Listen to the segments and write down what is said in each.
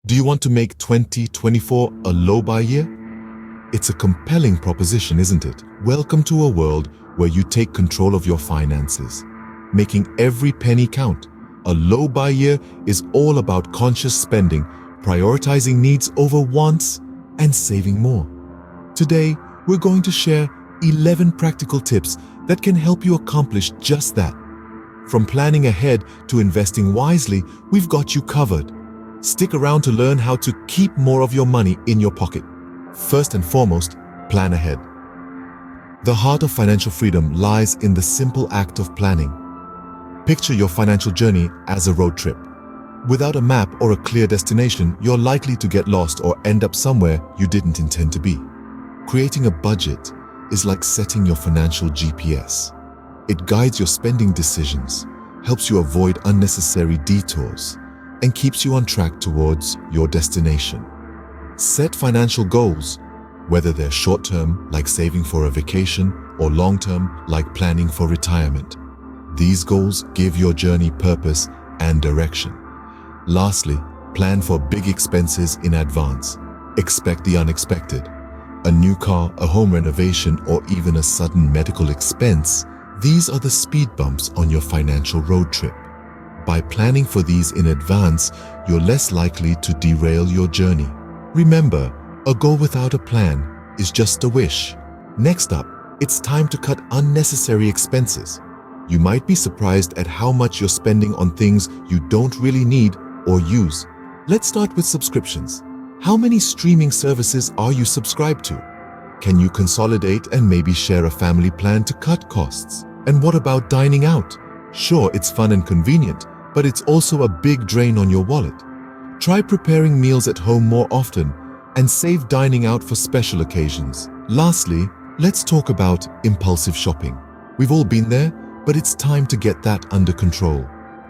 Do you want to make 2024 a low-buy year? It's a compelling proposition, isn't it? Welcome to a world where you take control of your finances, making every penny count. A low-buy year is all about conscious spending, prioritizing needs over wants, and saving more. Today, we're going to share 11 practical tips that can help you accomplish just that. From planning ahead to investing wisely, we've got you covered. Stick around to learn how to keep more of your money in your pocket. First and foremost, plan ahead. The heart of financial freedom lies in the simple act of planning. Picture your financial journey as a road trip. Without a map or a clear destination, you're likely to get lost or end up somewhere you didn't intend to be. Creating a budget is like setting your financial GPS. It guides your spending decisions, helps you avoid unnecessary detours, and keeps you on track towards your destination. Set financial goals, whether they're short-term, like saving for a vacation, or long-term, like planning for retirement. These goals give your journey purpose and direction. Lastly, plan for big expenses in advance. Expect the unexpected. A new car, a home renovation, or even a sudden medical expense. These are the speed bumps on your financial road trip. By planning for these in advance, you're less likely to derail your journey. Remember, a goal without a plan is just a wish. Next up, it's time to cut unnecessary expenses. You might be surprised at how much you're spending on things you don't really need or use. Let's start with subscriptions. How many streaming services are you subscribed to? Can you consolidate and maybe share a family plan to cut costs? And what about dining out? Sure, it's fun and convenient, but it's also a big drain on your wallet. Try preparing meals at home more often and save dining out for special occasions. Lastly, let's talk about impulsive shopping. We've all been there, but it's time to get that under control.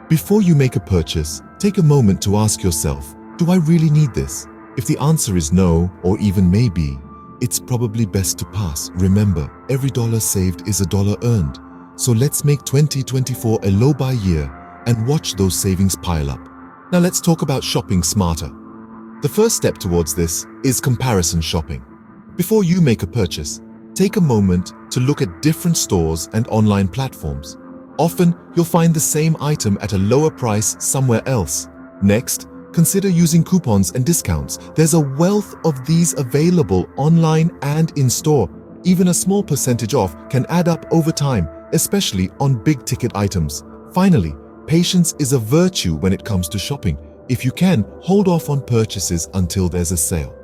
Before you make a purchase, take a moment to ask yourself, do I really need this? If the answer is no, or even maybe, it's probably best to pass. Remember, every dollar saved is a dollar earned. So let's make 2024 a low-buy year and watch those savings pile up. Now let's talk about shopping smarter. The first step towards this is comparison shopping. Before you make a purchase, take a moment to look at different stores and online platforms. Often, you'll find the same item at a lower price somewhere else. Next, consider using coupons and discounts. There's a wealth of these available online and in-store. Even a small percentage off can add up over time, especially on big-ticket items. Finally, patience is a virtue when it comes to shopping. If you can, hold off on purchases until there's a sale.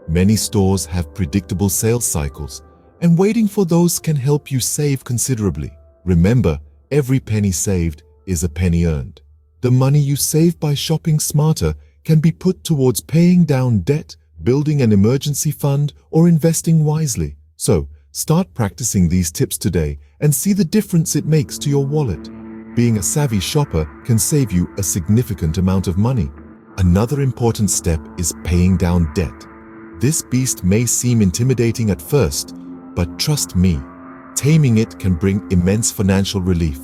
Many stores have predictable sales cycles, and waiting for those can help you save considerably. Remember, every penny saved is a penny earned. The money you save by shopping smarter can be put towards paying down debt, building an emergency fund, or investing wisely. So, start practicing these tips today and see the difference it makes to your wallet. Being a savvy shopper can save you a significant amount of money. Another important step is paying down debt. This beast may seem intimidating at first, but trust me, taming it can bring immense financial relief.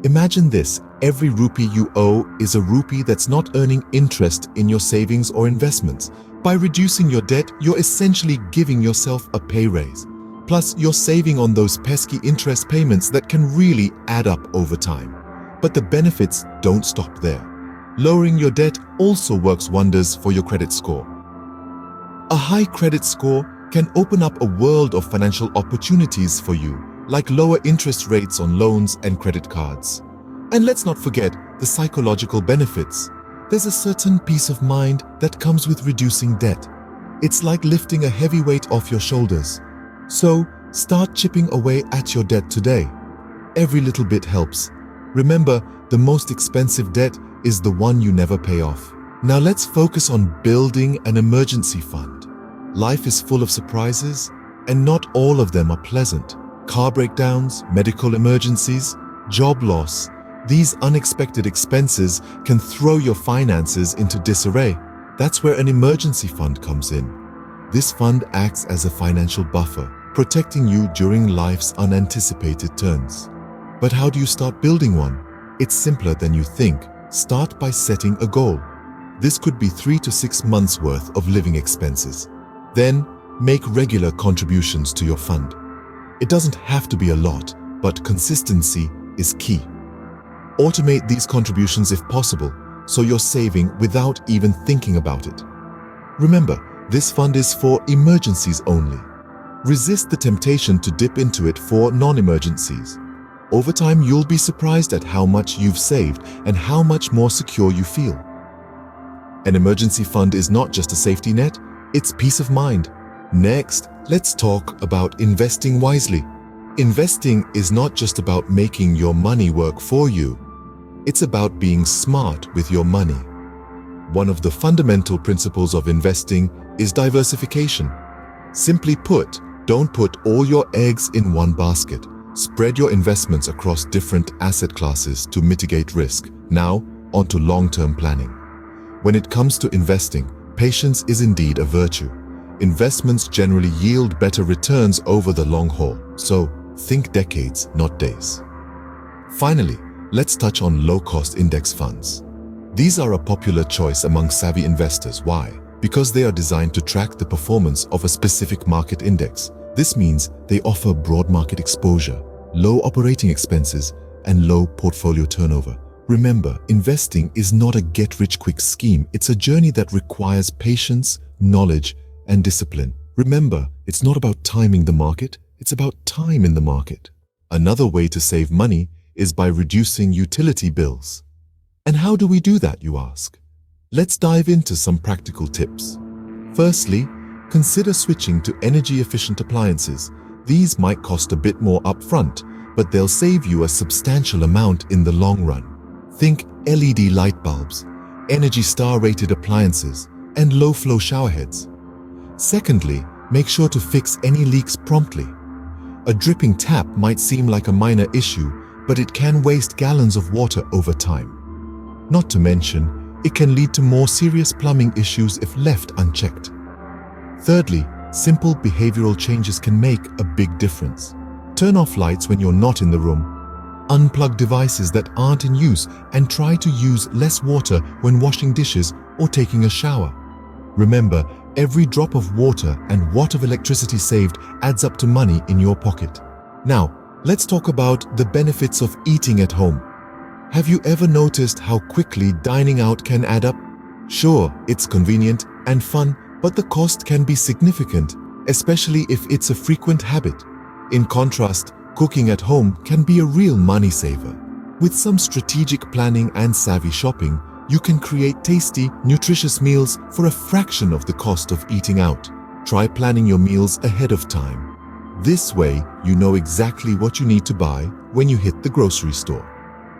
Imagine this, every rupee you owe is a rupee that's not earning interest in your savings or investments. By reducing your debt, you're essentially giving yourself a pay raise. Plus, you're saving on those pesky interest payments that can really add up over time. But the benefits don't stop there. Lowering your debt also works wonders for your credit score. A high credit score can open up a world of financial opportunities for you, like lower interest rates on loans and credit cards. And let's not forget the psychological benefits. There's a certain peace of mind that comes with reducing debt. It's like lifting a heavy weight off your shoulders. So, start chipping away at your debt today. Every little bit helps. Remember, the most expensive debt is the one you never pay off. Now let's focus on building an emergency fund. Life is full of surprises, and not all of them are pleasant. Car breakdowns, medical emergencies, job loss. These unexpected expenses can throw your finances into disarray. That's where an emergency fund comes in. This fund acts as a financial buffer, protecting you during life's unanticipated turns. But how do you start building one? It's simpler than you think. Start by setting a goal. This could be 3 to 6 months' worth of living expenses. Then, make regular contributions to your fund. It doesn't have to be a lot, but consistency is key. Automate these contributions if possible, so you're saving without even thinking about it. Remember, this fund is for emergencies only. Resist the temptation to dip into it for non-emergencies. Over time, you'll be surprised at how much you've saved and how much more secure you feel. An emergency fund is not just a safety net, it's peace of mind. Next, let's talk about investing wisely. Investing is not just about making your money work for you. It's about being smart with your money. One of the fundamental principles of investing is diversification. Simply put, don't put all your eggs in one basket. Spread your investments across different asset classes to mitigate risk. Now, onto long-term planning. When it comes to investing, patience is indeed a virtue. Investments generally yield better returns over the long haul, so think decades, not days. Finally, let's touch on low-cost index funds. These are a popular choice among savvy investors. Why? Because they are designed to track the performance of a specific market index. This means they offer broad market exposure, low operating expenses, and low portfolio turnover. Remember, investing is not a get-rich-quick scheme. It's a journey that requires patience, knowledge, and discipline. Remember, it's not about timing the market, it's about time in the market. Another way to save money is by reducing utility bills. And how do we do that, you ask? Let's dive into some practical tips. Firstly, consider switching to energy-efficient appliances. These might cost a bit more upfront, but they'll save you a substantial amount in the long run. Think LED light bulbs, Energy Star-rated appliances, and low-flow showerheads. Secondly, make sure to fix any leaks promptly. A dripping tap might seem like a minor issue, but it can waste gallons of water over time. Not to mention, it can lead to more serious plumbing issues if left unchecked. Thirdly, simple behavioral changes can make a big difference. Turn off lights when you're not in the room. Unplug devices that aren't in use and try to use less water when washing dishes or taking a shower. Remember, every drop of water and watt of electricity saved adds up to money in your pocket. Now, let's talk about the benefits of eating at home. Have you ever noticed how quickly dining out can add up? Sure, it's convenient and fun, but the cost can be significant, especially if it's a frequent habit. In contrast, cooking at home can be a real money saver. With some strategic planning and savvy shopping, you can create tasty, nutritious meals for a fraction of the cost of eating out. Try planning your meals ahead of time. This way, you know exactly what you need to buy when you hit the grocery store.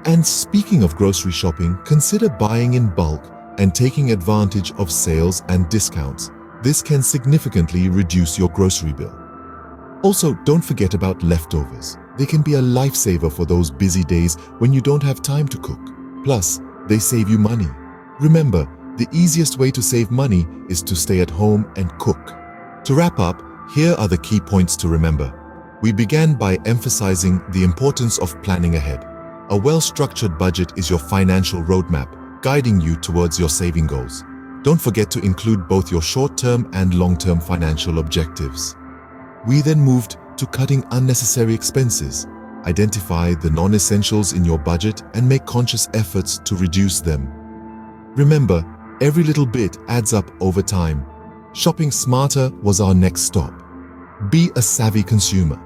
And speaking of grocery shopping, consider buying in bulk and taking advantage of sales and discounts. This can significantly reduce your grocery bill. Also, don't forget about leftovers. They can be a lifesaver for those busy days when you don't have time to cook. Plus, they save you money. Remember, the easiest way to save money is to stay at home and cook. To wrap up, here are the key points to remember. We began by emphasizing the importance of planning ahead. A well-structured budget is your financial roadmap, guiding you towards your saving goals. Don't forget to include both your short-term and long-term financial objectives. We then moved to cutting unnecessary expenses. Identify the non-essentials in your budget and make conscious efforts to reduce them. Remember, every little bit adds up over time. Shopping smarter was our next stop. Be a savvy consumer.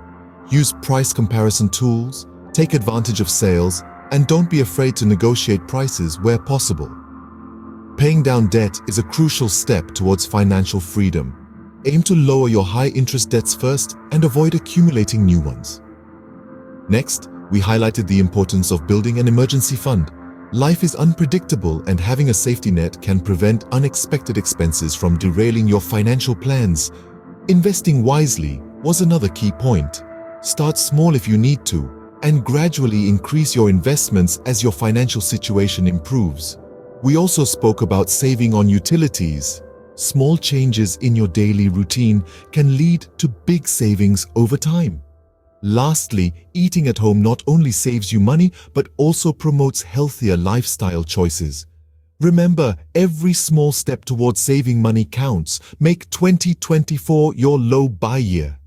Use price comparison tools, take advantage of sales, and don't be afraid to negotiate prices where possible. Paying down debt is a crucial step towards financial freedom. Aim to lower your high-interest debts first and avoid accumulating new ones. Next, we highlighted the importance of building an emergency fund. Life is unpredictable, and having a safety net can prevent unexpected expenses from derailing your financial plans. Investing wisely was another key point. Start small if you need to, and gradually increase your investments as your financial situation improves. We also spoke about saving on utilities. Small changes in your daily routine can lead to big savings over time. Lastly, eating at home not only saves you money, but also promotes healthier lifestyle choices. Remember, every small step towards saving money counts. Make 2024 your low buy year.